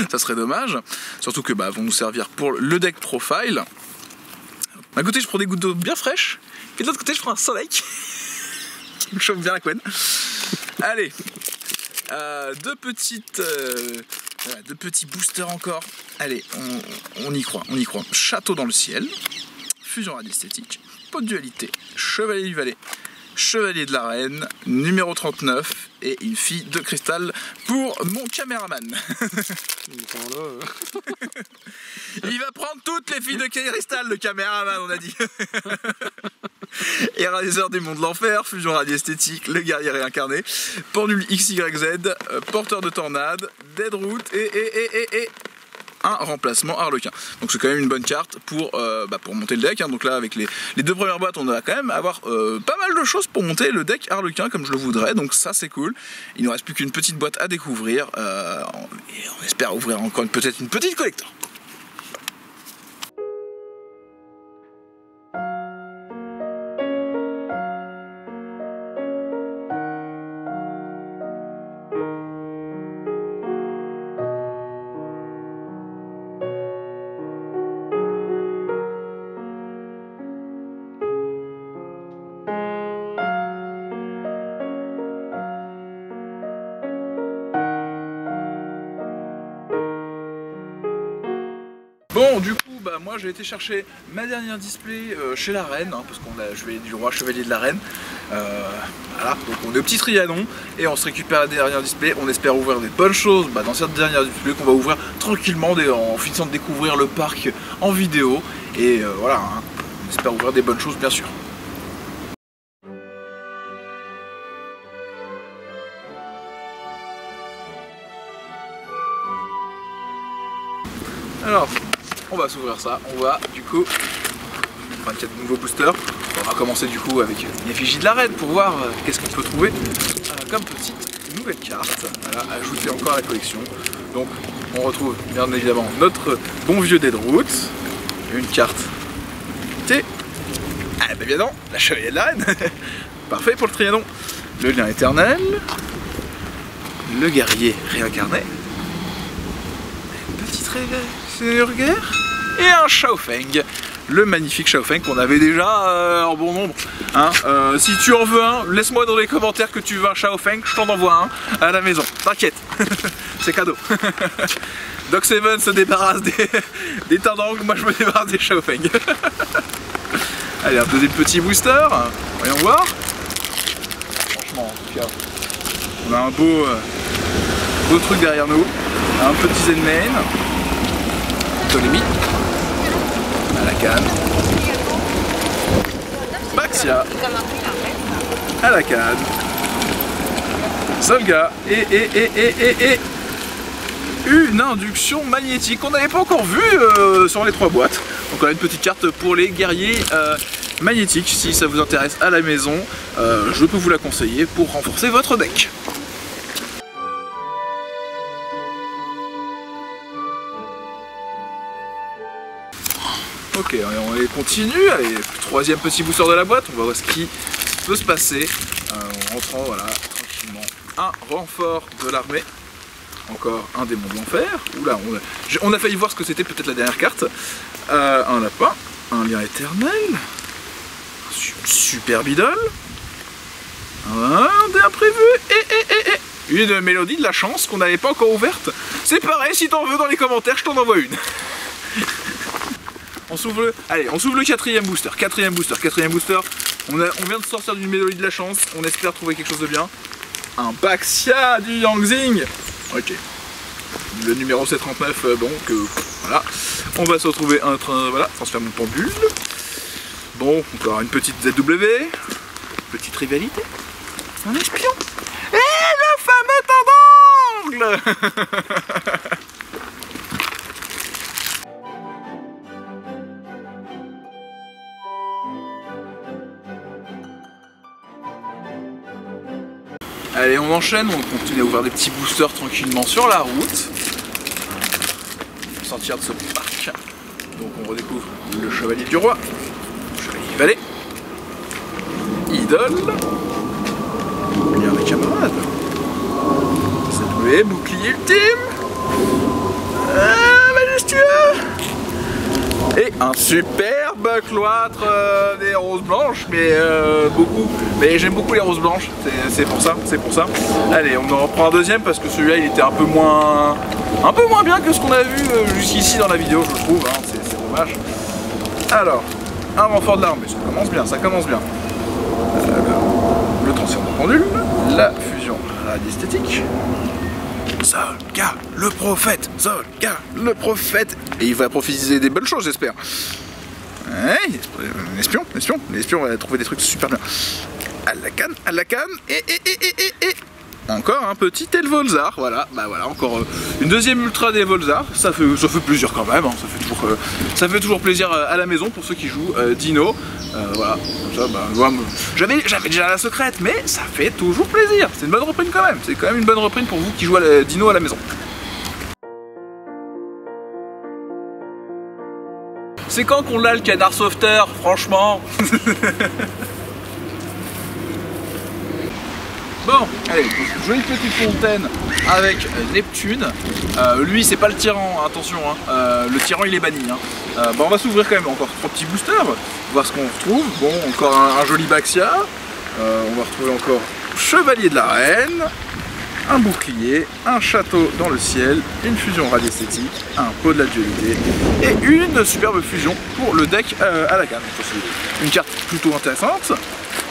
ça serait dommage. Surtout que vont nous servir pour le deck profile. D'un côté je prends des gouttes d'eau bien fraîches, et de l'autre côté je prends un soleil qui me chauffe bien la couenne. Allez, 2 petits boosters encore. Allez, on y croit. Château dans le ciel, fusion radiesthétique, pot de dualité, chevalier du Valais, chevalier de la Reine, numéro 39 et une fille de cristal pour mon caméraman. Il va prendre toutes les filles de cristal, le caméraman, on a dit. Éraseur des monts de l'enfer, fusion radiesthétique, le guerrier réincarné, pendule XYZ, porteur de tornade, deadroot et un remplacement Harlequin. Donc c'est quand même une bonne carte pour monter le deck. Donc là avec les 2 premières boîtes on va quand même avoir pas mal de choses pour monter le deck Harlequin comme je le voudrais. Donc ça c'est cool. Il ne reste plus qu'une petite boîte à découvrir et on espère ouvrir encore peut-être une petite collector. Bon, du coup, moi j'ai été chercher ma dernière display chez la Reine, parce qu'on a joué du Roi Chevalier de la Reine. Voilà, donc on est au petit Trianon et on se récupère la dernière display. On espère ouvrir des bonnes choses dans cette dernière display qu'on va ouvrir tranquillement en finissant de découvrir le parc en vidéo. Et voilà, on espère ouvrir des bonnes choses bien sûr. Alors, on va s'ouvrir ça, on va du coup 24 nouveaux boosters. On va commencer du coup avec l'effigie de la Reine pour voir qu'est-ce qu'on peut trouver comme petite nouvelle carte, voilà, ajouter encore à la collection. Donc on retrouve bien évidemment notre bon vieux Deadroot, une carte T, bien non, la Chevalier de la Reine, parfait pour le Trianon, le lien éternel, le guerrier réincarné, une petite guerre et un Shaofeng, le magnifique Xiaofeng qu'on avait déjà en bon nombre. Hein. Si tu en veux un, laisse-moi dans les commentaires que tu veux un Xiaofeng, je t'en envoie un à la maison. T'inquiète, c'est cadeau. Doc Seven se débarrasse des Tandang, moi je me débarrasse des Xiaofeng. Allez, un deuxième petit booster, voyons voir. Franchement, en tout cas, on a un beau truc derrière nous. Un petit Zenmain, Ptolémie, à la canne, Baxia, à la canne, Solga et une induction magnétique qu'on n'avait pas encore vue sur les 3 boîtes. Donc on a une petite carte pour les guerriers magnétiques. Si ça vous intéresse à la maison, je peux vous la conseiller pour renforcer votre deck. Ok, on continue. Allez, 3e petit booster de la boîte. On va voir ce qui peut se passer en rentrant, voilà, tranquillement. Un renfort de l'armée. Encore un démon de l'enfer. Oula, on a failli voir ce que c'était peut-être la dernière carte. Un lapin, un lien éternel, super bidole, un dé imprévu et une mélodie de la chance qu'on n'avait pas encore ouverte. C'est pareil, si t'en veux dans les commentaires, je t'en envoie une. On s'ouvre le 4e booster. 4e booster. On vient de sortir d'une mélodie de la chance. On espère trouver quelque chose de bien. Un Baxia du Yangzing. Ok. Le numéro 739, donc voilà. On va se retrouver voilà, transfert mon pendule. Bon, encore une petite ZW. Petite rivalité. Un espion. Et le fameux Tandang. Allez, on enchaîne, on continue à ouvrir des petits boosters tranquillement sur la route. Pour sortir de ce parc. Donc on redécouvre le Chevalier du Roi, le Chevalier Valet, Idole, Bouclier des camarades, Sadoué, Bouclier ultime, majestueux, et un superbe cloître des roses blanches, mais beaucoup. Mais j'aime beaucoup les roses blanches, c'est pour ça. Allez, on en reprend un deuxième parce que celui-là il était un peu moins bien que ce qu'on a vu jusqu'ici dans la vidéo, je trouve, hein, c'est dommage. Alors, un renfort de l'armée, ça commence bien. Le transfert de pendule, la fusion radiesthétique. Solga, le prophète, et il va prophétiser des bonnes choses, j'espère. Ouais, l'espion, on va trouver des trucs super bien. À la canne, et encore un petit Elvolzar, voilà, bah voilà, encore une deuxième ultra d'Elvolzar, ça fait plaisir quand même, hein, ça fait toujours plaisir à la maison pour ceux qui jouent Dino, voilà, comme ça, bah, voilà, j'avais déjà la secrète, mais ça fait toujours plaisir, c'est une bonne reprint quand même, c'est quand même une bonne reprint pour vous qui jouez à Dino à la maison. C'est quand qu'on l'a le canard sauveteur, franchement. Bon, allez, jolie petite fontaine avec Neptune. Lui, c'est pas le tyran, attention, hein. Le tyran il est banni. Hein. Bah, on va s'ouvrir quand même encore 3 petits boosters, voir ce qu'on retrouve. Bon, encore un joli Baxia. On va retrouver encore Chevalier de la Reine, un bouclier, un château dans le ciel, une fusion radiesthétique, un pot de la dualité et une superbe fusion pour le deck à la canne. Une carte plutôt intéressante.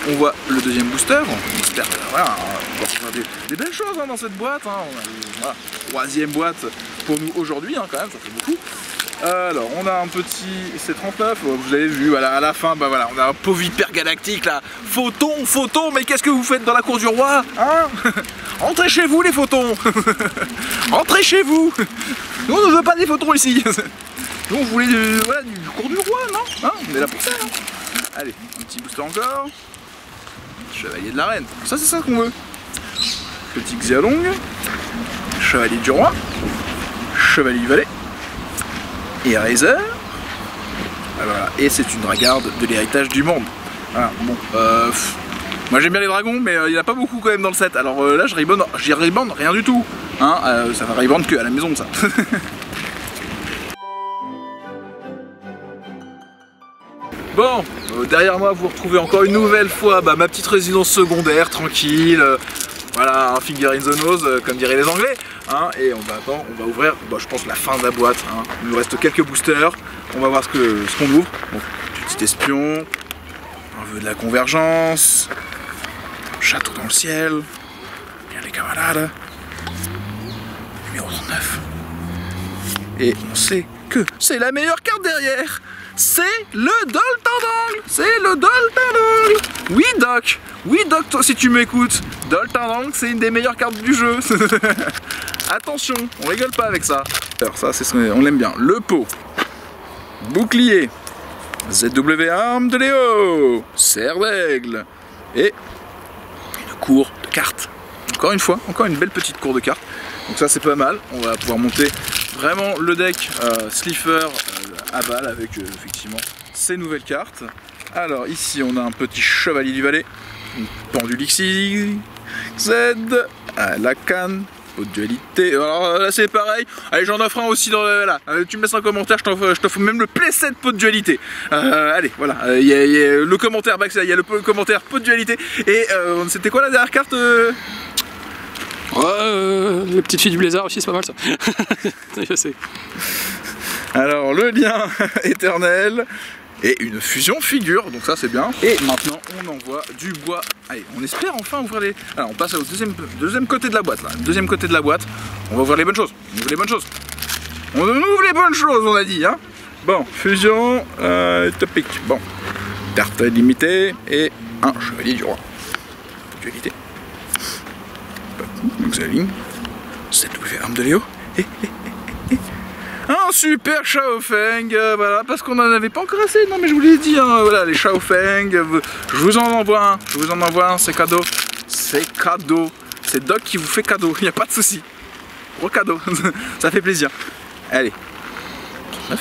On voit le deuxième booster, on espère voilà, on va trouver des belles choses hein, dans cette boîte. Hein. On a, voilà, 3e boîte pour nous aujourd'hui, hein, quand même, ça fait beaucoup. Alors, on a un petit C39, vous avez vu, voilà, à la fin, bah voilà, on a un pauvre hyper galactique là. Photon, mais qu'est-ce que vous faites dans la cour du roi, hein? Entrez chez vous les photons. Entrez chez vous. Nous on ne veut pas des photons ici. Nous on voulait voilà, du cours du roi, non hein? On est là pour ça. Hein. Allez, un petit booster encore. Chevalier de la Reine, ça c'est ça qu'on veut. Petit Xiaolong, Chevalier du Roi, Chevalier Valet, et Razer. Voilà. Et c'est une dragarde de l'héritage du monde. Voilà, bon, moi j'aime bien les dragons, mais il n'y en a pas beaucoup quand même dans le set. Alors là, j'y rebande rien du tout. Hein, ça va rebande que à la maison, ça. Bon, derrière moi vous retrouvez encore une nouvelle fois ma petite résidence secondaire, tranquille. Voilà, un finger in the nose, comme diraient les Anglais. Hein, et on va ouvrir, je pense, la fin de la boîte. Hein. Il nous reste quelques boosters. On va voir ce qu'on ouvre. Donc, petit espion, un vœu de la convergence, château dans le ciel, bien les camarades, numéro 39. Et on sait que c'est la meilleure carte derrière. C'est le Doltendang. C'est le Doltendang. Oui Doc, toi si tu m'écoutes, Doltendang c'est une des meilleures cartes du jeu. Attention, on rigole pas avec ça. Alors ça, on l'aime bien. Le pot, bouclier, ZW arme de Léo, serre d'aigle et une cour de cartes. Encore une fois, encore une belle petite cour de cartes. Donc ça c'est pas mal. On va pouvoir monter vraiment le deck Slifer à balle avec effectivement ces nouvelles cartes. Alors ici on a un petit chevalier du Valais, une pendule XZ, la canne, pot de dualité. Alors là c'est pareil. Allez, j'en offre un aussi dans le, là. Tu me laisses un commentaire, je t'offre même le playset pot de dualité. Allez, voilà. Il y a le commentaire backside, il y a le commentaire pot de dualité. Et c'était quoi la dernière carte les petites filles du Blizzard aussi, c'est pas mal ça. Je sais. Alors le lien éternel et une fusion figure, donc ça c'est bien. Et maintenant on envoie du bois. Allez, on espère enfin ouvrir les... Alors on passe au deuxième côté de la boîte là. Deuxième côté de la boîte, on va ouvrir les bonnes choses. On ouvre les bonnes choses. On ouvre les bonnes choses, on a dit hein. Bon, fusion topic. Bon, carte limitée et un chevalier du roi. Dualité. Donc c'est la ligne. ZW arme de Léo. Un super Shaofeng, voilà, parce qu'on en avait pas encore assez. Non mais je vous l'ai dit, hein, voilà, les Shaofeng, je vous en envoie un, c'est cadeau. C'est cadeau. C'est Doc qui vous fait cadeau, il n'y a pas de souci. Gros cadeau, ça fait plaisir. Allez. 9.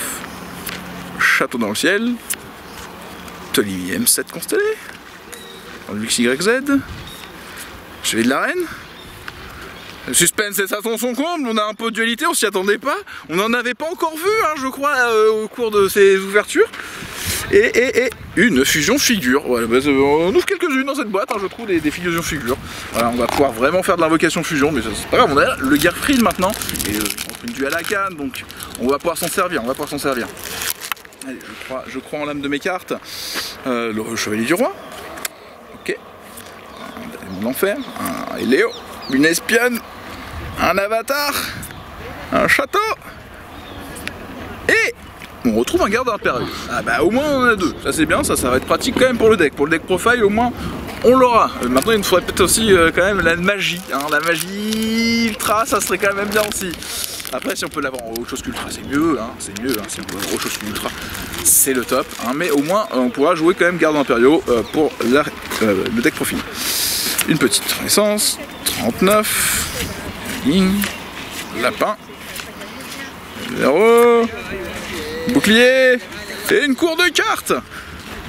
Château dans le ciel. Tolivier M7 constellé. Lux YZ. Chevalier de la reine. Le suspense c'est ça son comble, on a un peu de dualité, on s'y attendait pas, on n'en avait pas encore vu hein, je crois au cours de ces ouvertures. Et une fusion figure, voilà, on ouvre quelques-unes dans cette boîte, hein, je trouve des fusions figures. Voilà, on va pouvoir vraiment faire de l'invocation fusion, mais c'est pas grave, on a le Gearfried maintenant, et une duel à la canne, donc on va pouvoir s'en servir, Allez, je crois en l'âme de mes cartes, le chevalier du roi, ok, un démon d'enfer, un Léo, une espionne, un avatar, un château, et on retrouve un garde impérieux. Ah bah au moins on en a deux, ça c'est bien, ça va être pratique quand même pour le deck. Pour le deck profile au moins on l'aura. Maintenant il nous faudrait peut-être aussi quand même la magie, hein. La magie ultra ça serait quand même bien aussi. Après si on peut l'avoir en autre chose qu'ultra c'est mieux, hein. Si on peut avoir autre chose qu'ultra c'est le top, hein. Mais au moins on pourra jouer quand même garde impériaux pour le deck profil. Une petite renaissance, 39, ligne, lapin, 0, bouclier et une cour de cartes.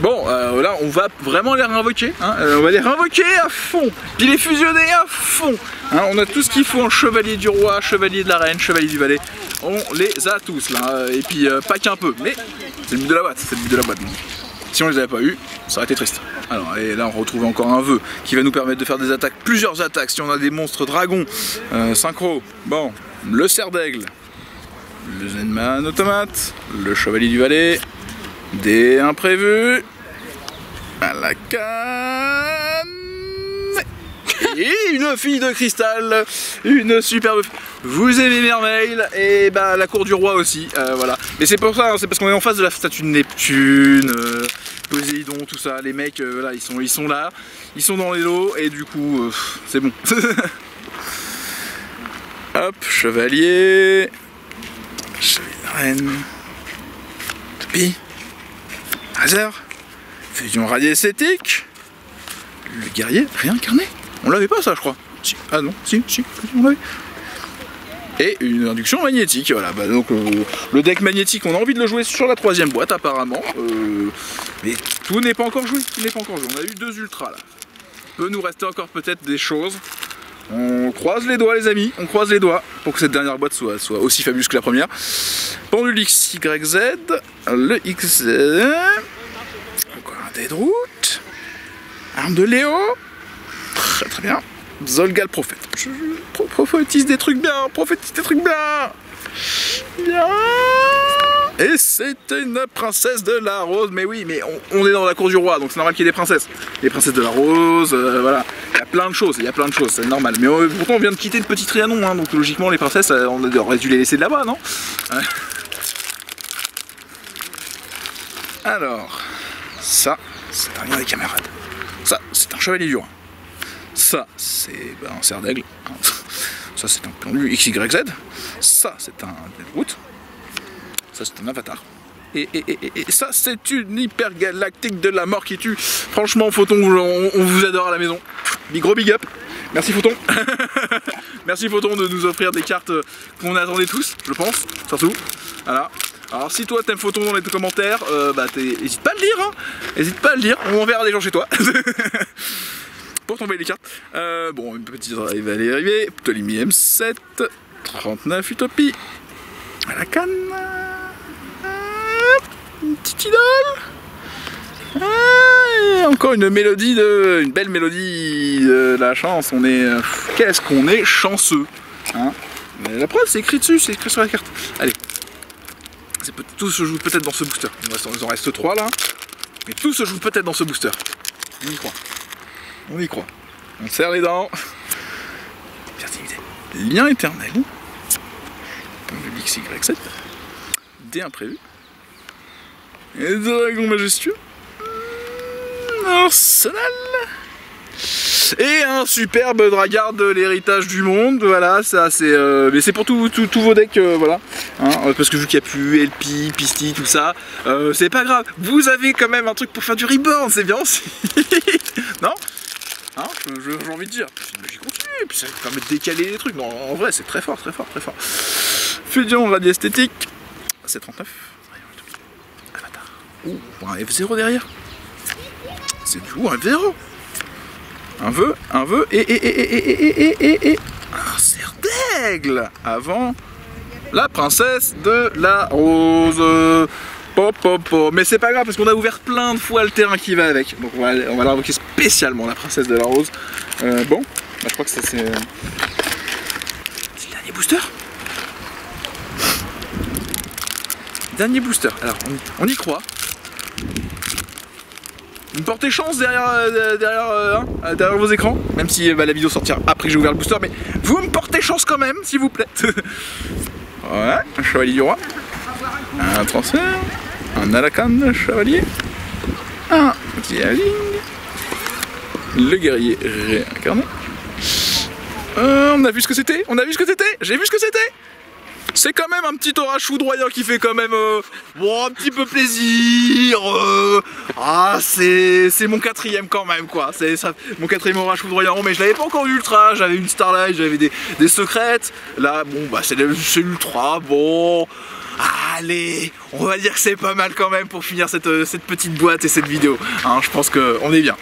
Bon, là on va vraiment les réinvoquer, hein. On va les réinvoquer à fond, puis les fusionner à fond. Hein, on a tout ce qu'il faut en chevalier du roi, chevalier de la reine, chevalier du valet. On les a tous là, et puis pas qu'un peu, mais c'est le but de la boîte, donc. Si on les avait pas eu, ça aurait été triste. Alors, et là on retrouve encore un vœu qui va nous permettre de faire des attaques, plusieurs attaques, si on a des monstres dragons, synchro. Bon, le cerf d'aigle, le Zenman automate, le chevalier du valet, des imprévus, à la canne, et une fille de cristal, une superbe... Vous aimez Merveille et bah la cour du roi aussi, voilà. Mais c'est pour ça, hein, c'est parce qu'on est en face de la statue de Neptune, Poséidon, tout ça. Les mecs, voilà, ils sont là, ils sont dans les lots et du coup, c'est bon. Hop, chevalier, chevalier de la reine, tapis, hasard, fusion radiesthétique, le guerrier réincarné. On l'avait pas ça, je crois. Si. Ah non, si, on l'avait. Et une induction magnétique, voilà, bah donc le deck magnétique, on a envie de le jouer sur la troisième boîte apparemment, mais tout n'est pas encore joué, on a eu deux ultras là, peut nous rester encore peut-être des choses, on croise les doigts les amis, on croise les doigts pour que cette dernière boîte soit aussi fabuleuse que la première. Pendule XYZ, le XZ, Route. Arme de Léo. Très très bien. Zolgal Prophète. Je prophétise des trucs bien. Prophétise des trucs bien. Bien. Et c'était une princesse de la rose. Mais oui, mais on est dans la cour du roi, donc c'est normal qu'il y ait des princesses. Les princesses de la rose, voilà. Il y a plein de choses, c'est normal. Mais pourtant on vient de quitter le petit Trianon, hein, donc logiquement les princesses, on aurait dû les laisser de là-bas, non? Alors, ça, c'est un lien des camarades. Ça, c'est un chevalier du roi. Ça, c'est un cerf d'aigle. Ça, c'est un pendu XYZ. Ça, c'est un route. Ça, c'est un avatar. Et ça, c'est une hypergalactique de la mort qui tue. Franchement, Photon, on vous adore à la maison. Gros big up. Merci Photon. Merci Photon de nous offrir des cartes qu'on attendait tous, je pense, surtout. Voilà. Alors si toi t'aimes Photon dans les commentaires, n'hésite pas à le lire, hein. N'hésite pas à le lire, on enverra des gens chez toi. Pour t'envoyer les cartes. Bon, une petite drive va aller arriver. Ptolemy M7, 39 Utopie. À la canne. Une petite idole. Encore une mélodie une belle mélodie de la chance. On est. Qu'est-ce qu'on est chanceux. Hein, la preuve, c'est écrit dessus, c'est écrit sur la carte. Allez. Tout se joue peut-être dans ce booster. Il en reste 3 là. Mais tout se joue peut-être dans ce booster. On y croit. On y croit. On serre les dents. Fertilité. Lien éternel. Le XY7. Des imprévus. Et dragon majestueux. Arsenal. Et un superbe dragard de l'héritage du monde. Voilà, ça c'est. Mais c'est pour tous vos decks, voilà. Hein, parce que vu qu'il n'y a plus LP, Pisti, tout ça, c'est pas grave. Vous avez quand même un truc pour faire du reborn, c'est bien aussi. Non? Hein, j'ai envie de dire. C'est une magie continue, et puis ça permet de décaler les trucs. Non, en vrai, c'est très fort, très fort, très fort. Fusion radiesthétique. 739. Avatar. Ouh, un F0 derrière. C'est du coup un F0. Un vœu, et un cerf d'aigle avant la princesse de la rose. Mais c'est pas grave parce qu'on a ouvert plein de fois le terrain qui va avec. Donc on va l'invoquer spécialement, la princesse de la rose. Bon, bah, je crois que ça c'est... C'est le dernier booster. Dernier booster, alors on y croit. Vous me portez chance derrière vos écrans, même si la vidéo sortira après que j'ai ouvert le booster, mais vous me portez chance quand même, s'il vous plaît. Ouais, un chevalier du roi, un transfert, un Alakan chevalier, un Dialing, le guerrier réincarné. On a vu ce que c'était, j'ai vu ce que c'était. C'est quand même un petit orage foudroyant qui fait quand même un petit peu plaisir. C'est mon 4ème quand même quoi. C'est ça, mon 4ème orage foudroyant. Mais je l'avais pas encore eu ultra. J'avais une Starlight, j'avais des secrètes. Là bon bah c'est l'ultra. Bon, allez, on va dire que c'est pas mal quand même pour finir cette petite boîte et cette vidéo. Hein, je pense qu'on est bien.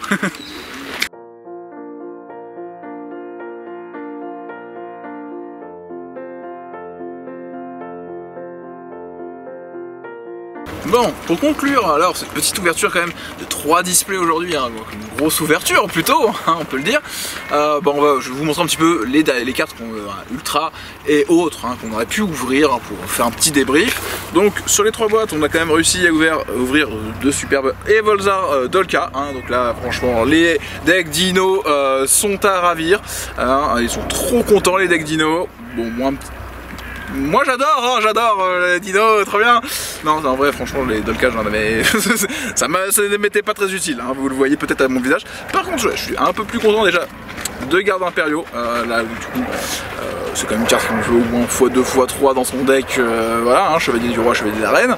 Bon, pour conclure, alors cette petite ouverture quand même de 3 displays aujourd'hui, hein, une grosse ouverture plutôt, hein, on peut le dire. Je vais vous montrer un petit peu les cartes ultra et autres hein, qu'on aurait pu ouvrir hein, pour faire un petit débrief. Donc sur les 3 boîtes, on a quand même réussi à ouvrir 2 superbes Evolzar Dolka. Hein, donc là, franchement, les decks Dino sont à ravir. Hein, ils sont trop contents les decks Dino. Bon, moi j'adore, les dinos, trop bien. Non, en vrai, franchement, les Dolka, j'en avais... ça m'était pas très utile, hein, vous le voyez peut-être à mon visage. Par contre, je suis un peu plus content déjà de gardes impériaux. Là, du coup, c'est quand même une carte qu'on joue au moins x2, x3 dans son deck. Voilà, hein, chevalier du roi, chevalier de la reine.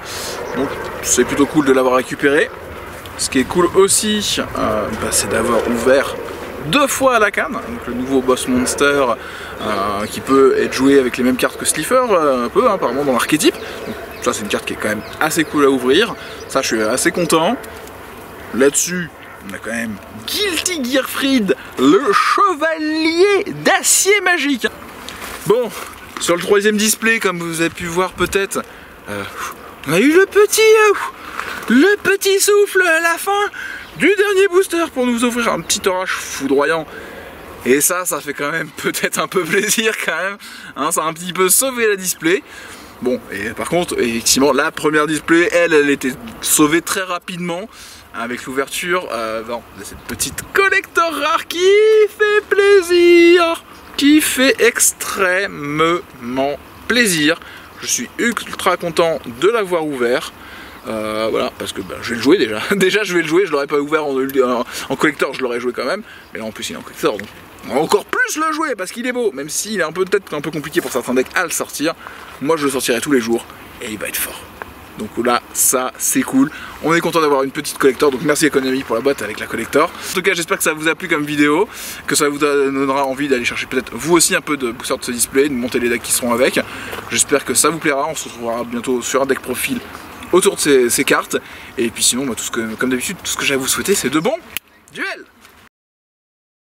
Donc, c'est plutôt cool de l'avoir récupéré. Ce qui est cool aussi, c'est d'avoir ouvert 2 fois à la canne, donc le nouveau boss monster qui peut être joué avec les mêmes cartes que Slifer, un peu hein, apparemment dans l'archétype. Donc ça c'est une carte qui est quand même assez cool à ouvrir, ça je suis assez content. Là-dessus on a quand même Guilty Gearfried, le chevalier d'acier magique. Bon, sur le 3ème display comme vous avez pu voir peut-être, on a eu le petit le petit souffle, la fin du dernier booster pour nous offrir un petit orage foudroyant. Et ça fait quand même peut-être un peu plaisir quand même, hein, ça a un petit peu sauvé la display. Bon, et par contre, effectivement, la première display, elle était sauvée très rapidement avec l'ouverture de cette petite collector rare qui fait plaisir, qui fait extrêmement plaisir. Je suis ultra content de l'avoir ouvert. Voilà, parce que je vais le jouer déjà. Déjà, je vais le jouer, je l'aurais pas ouvert en collector, je l'aurais joué quand même. Mais là, en plus, il est en collector, donc on va encore plus le jouer parce qu'il est beau. Même s'il est peut-être un peu compliqué pour certains decks à le sortir. Moi, je le sortirai tous les jours et il va être fort. Donc là, ça, c'est cool. On est content d'avoir une petite collector. Donc merci à Konami pour la boîte avec la collector. En tout cas, j'espère que ça vous a plu comme vidéo, que ça vous donnera envie d'aller chercher peut-être vous aussi un peu de boosters de ce display, de monter les decks qui seront avec. J'espère que ça vous plaira. On se retrouvera bientôt sur un deck profil autour de ces cartes. Et puis sinon, moi, comme d'habitude, tout ce que j'ai à vous souhaiter, c'est de bons duels.